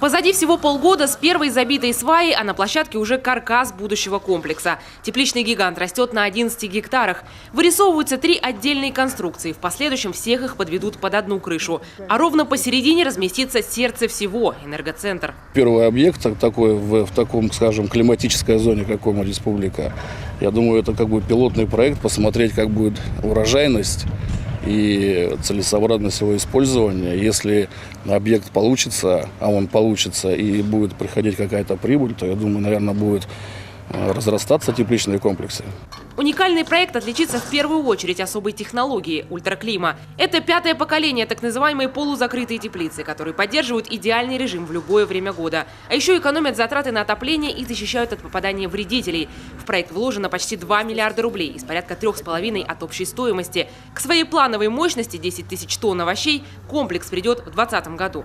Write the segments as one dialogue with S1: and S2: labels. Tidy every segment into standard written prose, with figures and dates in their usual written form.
S1: Позади всего полгода с первой забитой сваи, а на площадке уже каркас будущего комплекса. Тепличный гигант растет на 11 гектарах. Вырисовываются 3 отдельные конструкции. В последующем всех их подведут под одну крышу. А ровно посередине разместится сердце всего – энергоцентр.
S2: Первый объект такой в таком, скажем, климатической зоне, как Коми Республика. Я думаю, это как бы пилотный проект, посмотреть, как будет урожайность и целесообразность его использования. Если объект получится, а он получится, и будет приходить какая-то прибыль, то, я думаю, наверное, будет разрастаться тепличные комплексы.
S1: Уникальный проект отличится в первую очередь особой технологией – ультраклима. Это 5-е поколение так называемой полузакрытой теплицы, которые поддерживают идеальный режим в любое время года. А еще экономят затраты на отопление и защищают от попадания вредителей. В проект вложено почти 2 миллиарда рублей из порядка 3,5 от общей стоимости. К своей плановой мощности 10 тысяч тонн овощей комплекс придет в 2020 году.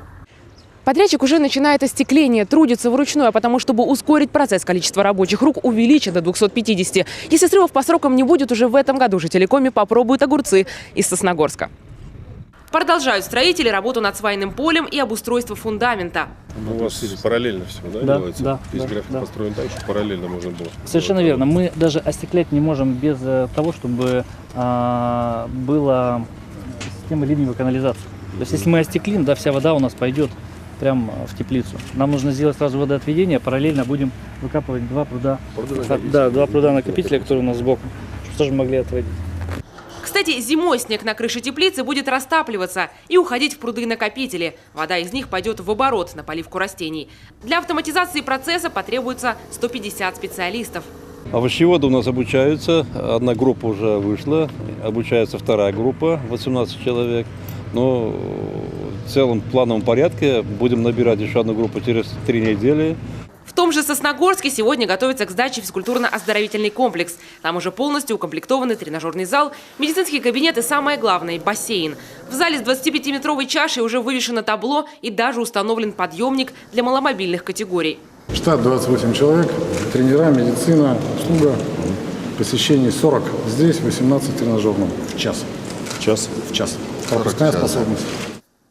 S1: Подрядчик уже начинает остекление, трудится вручную, а потому, чтобы ускорить процесс, количество рабочих рук увеличит до 250. Если срывов по срокам не будет, уже в этом году жители Коми попробуют огурцы из Сосногорска. Продолжают строители работу над свайным полем и обустройство фундамента.
S3: У вас параллельно все, да, делается?
S4: Да.
S3: То есть график построен так, что параллельно можно было.
S4: Совершенно верно. Мы даже остеклять не можем без того, чтобы была система ливневой канализации. То есть если мы остеклим, да, вся вода у нас пойдет прямо в теплицу. Нам нужно сделать сразу водоотведение, параллельно будем выкапывать 2 пруда. Да, 2 пруда-накопителя, которые у нас сбоку, чтобы тоже могли отводить.
S1: Кстати, зимой снег на крыше теплицы будет растапливаться и уходить в пруды-накопители. Вода из них пойдет в оборот на поливку растений. Для автоматизации процесса потребуется 150 специалистов.
S5: Овощеводы у нас обучаются. Одна группа уже вышла, обучается вторая группа, 18 человек. Но в целом плановом порядке будем набирать еще одну группу через 3 недели.
S1: В том же Сосногорске сегодня готовится к сдаче физкультурно-оздоровительный комплекс. Там уже полностью укомплектованный тренажерный зал, медицинский кабинет и, самое главное, бассейн. В зале с 25-метровой чашей уже вывешено табло и даже установлен подъемник для маломобильных категорий.
S6: Штат 28 человек, тренера, медицина, услуга, посещений 40. Здесь 18 в тренажерном в час.
S3: В час?
S6: В час. Пропускная способность.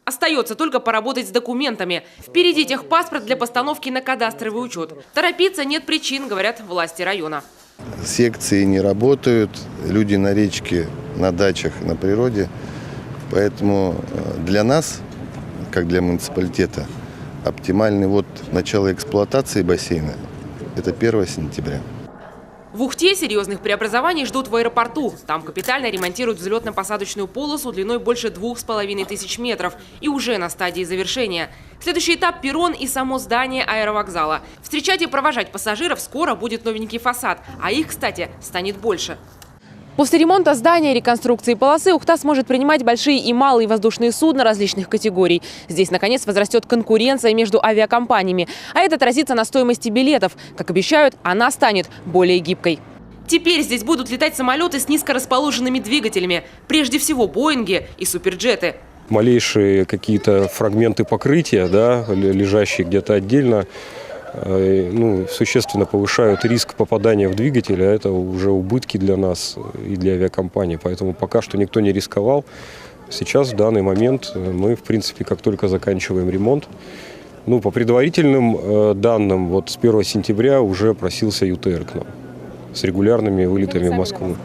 S1: Остается только поработать с документами. Впереди техпаспорт для постановки на кадастровый учет. Торопиться нет причин, говорят власти района.
S7: Секции не работают, люди на речке, на дачах, на природе. Поэтому для нас, как для муниципалитета, оптимальный начало эксплуатации бассейна – это 1 сентября.
S1: В Ухте серьезных преобразований ждут в аэропорту. Там капитально ремонтируют взлетно-посадочную полосу длиной больше 2500 метров и уже на стадии завершения. Следующий этап – перрон и само здание аэровокзала. Встречать и провожать пассажиров скоро будет новенький фасад, а их, кстати, станет больше. После ремонта здания и реконструкции полосы Ухта сможет принимать большие и малые воздушные судна различных категорий. Здесь, наконец, возрастет конкуренция между авиакомпаниями. А это отразится на стоимости билетов. Как обещают, она станет более гибкой. Теперь здесь будут летать самолеты с низкорасположенными двигателями. Прежде всего, Боинги и суперджеты.
S8: Малейшие какие-то фрагменты покрытия, да, лежащие где-то отдельно, существенно повышают риск попадания в двигатель, а это уже убытки для нас и для авиакомпаний. Поэтому пока что никто не рисковал. Сейчас, в данный момент, мы, в принципе, как только заканчиваем ремонт, по предварительным данным, с 1 сентября уже просился ЮТР к нам с регулярными вылетами в Москву.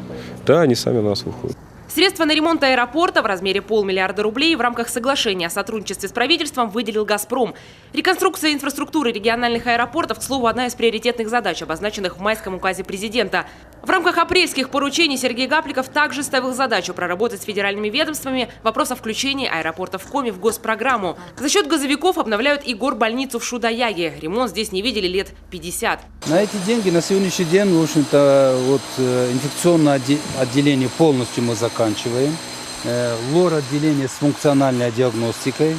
S8: Да, они сами нас выходят.
S1: Средства на ремонт аэропорта в размере 500 миллиарда рублей в рамках соглашения о сотрудничестве с правительством выделил «Газпром». Реконструкция инфраструктуры региональных аэропортов, к слову, одна из приоритетных задач, обозначенных в майском указе президента. В рамках апрельских поручений Сергей Гапликов также ставил задачу проработать с федеральными ведомствами вопрос о включении аэропорта в Коми в госпрограмму. За счет газовиков обновляют и горбольницу в Шудаяге. Ремонт здесь не видели лет 50.
S9: На эти деньги на сегодняшний день, в общем-то, инфекционное отделение полностью мы заканчиваем. Лор-отделение с функциональной диагностикой.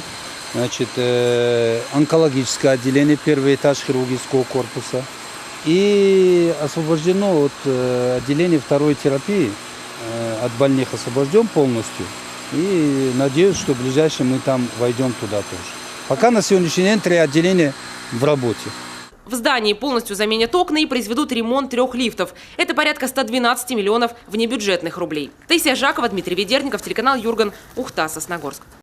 S9: Онкологическое отделение, 1-й этаж хирургического корпуса. И освобождено отделение 2-й терапии. От больных освобожден полностью. И надеюсь, что в ближайшем мы там войдем туда тоже. Пока на сегодняшний день 3 отделения в работе.
S1: В здании полностью заменят окна и произведут ремонт 3 лифтов. Это порядка 112 миллионов внебюджетных рублей. Таисия Жакова, Дмитрий Ведерников, телеканал Юрган, Ухта, Сосногорск.